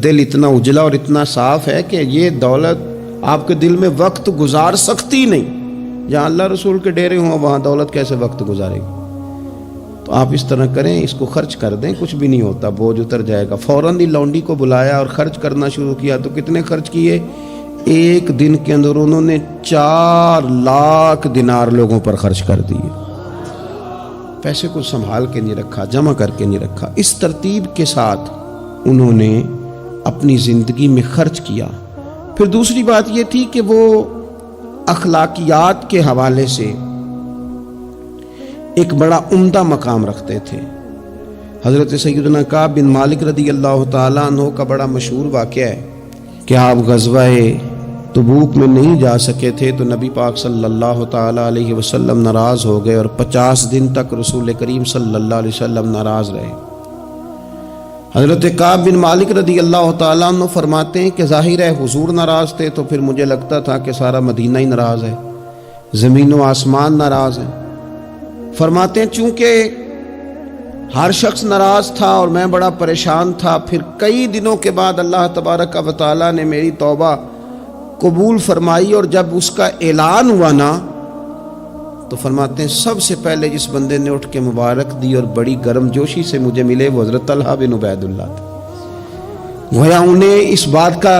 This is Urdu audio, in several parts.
دل اتنا اجلا اور اتنا صاف ہے کہ یہ دولت آپ کے دل میں وقت گزار سکتی نہیں. جہاں اللہ رسول کے ڈیرے ہوں وہاں دولت کیسے وقت گزارے گی؟ تو آپ اس طرح کریں، اس کو خرچ کر دیں، کچھ بھی نہیں ہوتا، بوجھ اتر جائے گا. فوراً ہی لونڈی کو بلایا اور خرچ کرنا شروع کیا. تو کتنے خرچ کیے؟ ایک دن کے اندر انہوں نے 4 لاکھ دینار لوگوں پر خرچ کر دیے. پیسے کو سنبھال کے نہیں رکھا، جمع کر کے نہیں رکھا. اس ترتیب کے ساتھ انہوں نے اپنی زندگی میں خرچ کیا. پھر دوسری بات یہ تھی کہ وہ اخلاقیات کے حوالے سے ایک بڑا عمدہ مقام رکھتے تھے. حضرت سیدنا کعب بن مالک رضی اللہ تعالیٰ عنہ کا بڑا مشہور واقعہ ہے کہ آپ غزوہ تبوک میں نہیں جا سکے تھے تو نبی پاک صلی اللہ تعالیٰ علیہ وسلم ناراض ہو گئے اور 50 دن تک رسول کریم صلی اللہ علیہ وسلم ناراض رہے. حضرت کعب بن مالک رضی اللہ تعالیٰ عنہ فرماتے ہیں کہ ظاہر ہے حضور ناراض تھے تو پھر مجھے لگتا تھا کہ سارا مدینہ ہی ناراض ہے، زمین و آسمان ناراض ہے. فرماتے ہیں چونکہ ہر شخص ناراض تھا اور میں بڑا پریشان تھا، پھر کئی دنوں کے بعد اللہ تبارک و تعالیٰ نے میری توبہ قبول فرمائی اور جب اس کا اعلان ہوا نا تو فرماتے ہیں سب سے پہلے جس بندے نے اٹھ کے مبارک دی اور بڑی گرم جوشی سے مجھے ملے وہ حضرت طلحہ بن عبید اللہ تھے. گویا انہیں اس بات کا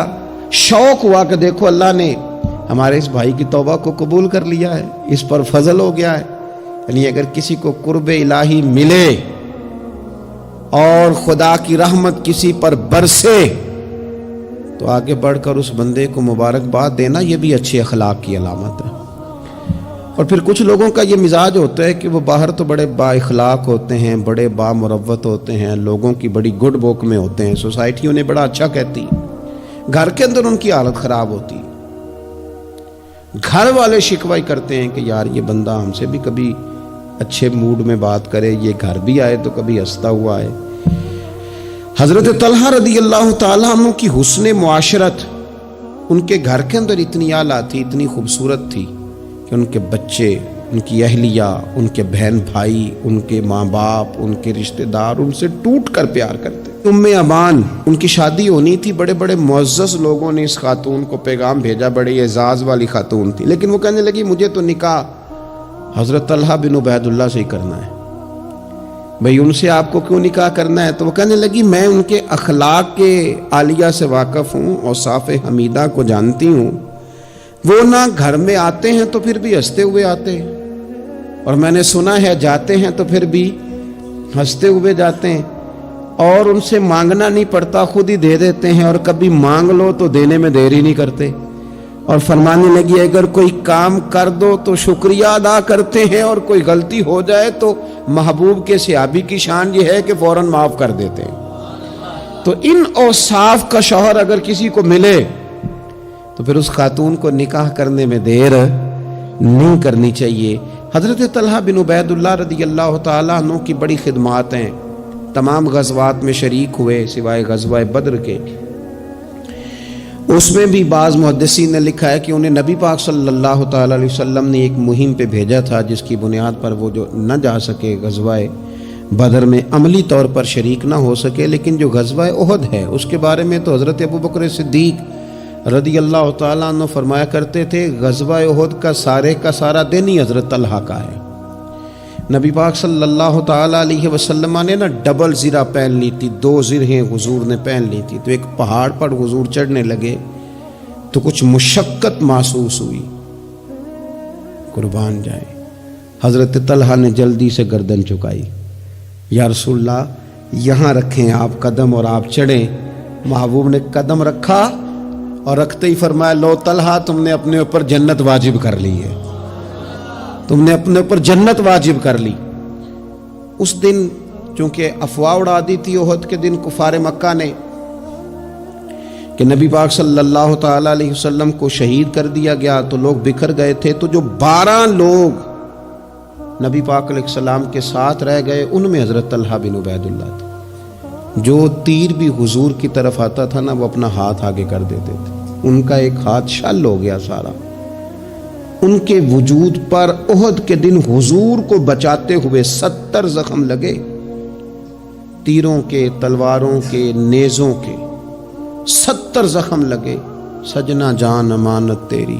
شوق ہوا کہ دیکھو اللہ نے ہمارے اس بھائی کی توبہ کو قبول کر لیا ہے، اس پر فضل ہو گیا ہے. یعنی اگر کسی کو قرب الہی ملے اور خدا کی رحمت کسی پر برسے تو آگے بڑھ کر اس بندے کو مبارکباد دینا یہ بھی اچھے اخلاق کی علامت ہے. اور پھر کچھ لوگوں کا یہ مزاج ہوتا ہے کہ وہ باہر تو بڑے با اخلاق ہوتے ہیں، بڑے با مروت ہوتے ہیں، لوگوں کی بڑی گڈ بک میں ہوتے ہیں، سوسائٹی انہیں بڑا اچھا کہتی، گھر کے اندر ان کی حالت خراب ہوتی. گھر والے شکوہ کرتے ہیں کہ یار یہ بندہ ہم سے بھی کبھی اچھے موڈ میں بات کرے، یہ گھر بھی آئے تو کبھی ہنستا ہوا آئے. حضرت طلحہ رضی اللہ تعالیٰ عنہ کی حسن معاشرت ان کے گھر کے اندر اتنی اعلیٰ تھی، اتنی خوبصورت تھی کہ ان کے بچے، ان کی اہلیہ، ان کے بہن بھائی، ان کے ماں باپ، ان کے رشتہ دار ان سے ٹوٹ کر پیار کرتے. ام ابان ان کی شادی ہونی تھی، بڑے بڑے معزز لوگوں نے اس خاتون کو پیغام بھیجا، بڑی اعزاز والی خاتون تھی، لیکن وہ کہنے لگی مجھے تو نکاح حضرت طلحہ بن عبید اللہ سے ہی کرنا ہے. بھئی ان سے آپ کو کیوں نکاح کرنا ہے؟ تو وہ کہنے لگی میں ان کے اخلاق کے عالیہ سے واقف ہوں اور صاف حمیدہ کو جانتی ہوں. وہ نہ گھر میں آتے ہیں تو پھر بھی ہنستے ہوئے آتے ہیں، اور میں نے سنا ہے جاتے ہیں تو پھر بھی ہنستے ہوئے جاتے ہیں، اور ان سے مانگنا نہیں پڑتا، خود ہی دے دیتے ہیں، اور کبھی مانگ لو تو دینے میں دیر ہی نہیں کرتے. اور فرمانے لگی اگر کوئی کام کر دو تو شکریہ ادا کرتے ہیں، اور کوئی غلطی ہو جائے تو محبوب کے صحابی کی شان یہ ہے کہ فوراً معاف کر دیتے ہیں. تو ان اوصاف کا شوہر اگر کسی کو ملے تو پھر اس خاتون کو نکاح کرنے میں دیر نہیں کرنی چاہیے. حضرت طلحہ بن عبید اللہ رضی اللہ تعالیٰ عنہ کی بڑی خدمات ہیں، تمام غزوات میں شریک ہوئے سوائے غزوہ بدر کے. اس میں بھی بعض محدثین نے لکھا ہے کہ انہیں نبی پاک صلی اللہ تعالیٰ علیہ وسلم نے ایک مہم پہ بھیجا تھا جس کی بنیاد پر وہ جو نہ جا سکے غزوہ بدر میں، عملی طور پر شریک نہ ہو سکے. لیکن جو غزوہ احد ہے اس کے بارے میں تو حضرت ابوبکر صدیق رضی اللہ تعالیٰ عنہ فرمایا کرتے تھے غزوہ احد کا سارا دن ہی حضرت طلحہ کا ہے. نبی پاک صلی اللہ تعالیٰ علیہ وسلم نے نا ڈبل زرہ پہن لی تھی، 2 زرہیں حضور نے پہن لی تھی. تو ایک پہاڑ پر حضور چڑھنے لگے تو کچھ مشقت محسوس ہوئی، قربان جائے. حضرت طلحہ نے جلدی سے گردن چکائی، یا رسول اللہ یہاں رکھیں آپ قدم اور آپ چڑھیں. محبوب نے قدم رکھا اور رکھتے ہی فرمایا لو طلحہ تم نے اپنے اوپر جنت واجب کر لی ہے، تم نے اپنے اوپر جنت واجب کر لی. اس دن چونکہ افواہ اڑا دی تھی احد کے دن کفار مکہ نے کہ نبی پاک صلی اللہ تعالیٰ علیہ وسلم کو شہید کر دیا گیا تو لوگ بکھر گئے تھے. تو جو 12 لوگ نبی پاک علیہ السلام کے ساتھ رہ گئے ان میں حضرت طلحہ بن عبید اللہ تھے. جو تیر بھی حضور کی طرف آتا تھا نا وہ اپنا ہاتھ آگے کر دیتے تھے، ان کا ایک ہاتھ شل ہو گیا سارا. ان کے وجود پر احد کے دن حضور کو بچاتے ہوئے 70 زخم لگے، تیروں کے، تلواروں کے، نیزوں کے. 70 ਜ਼ਖਮ ਲਗੇ। ਸਜਣਾ ਜਾਨ ਅਮਾਨਤ ਤੇਰੀ,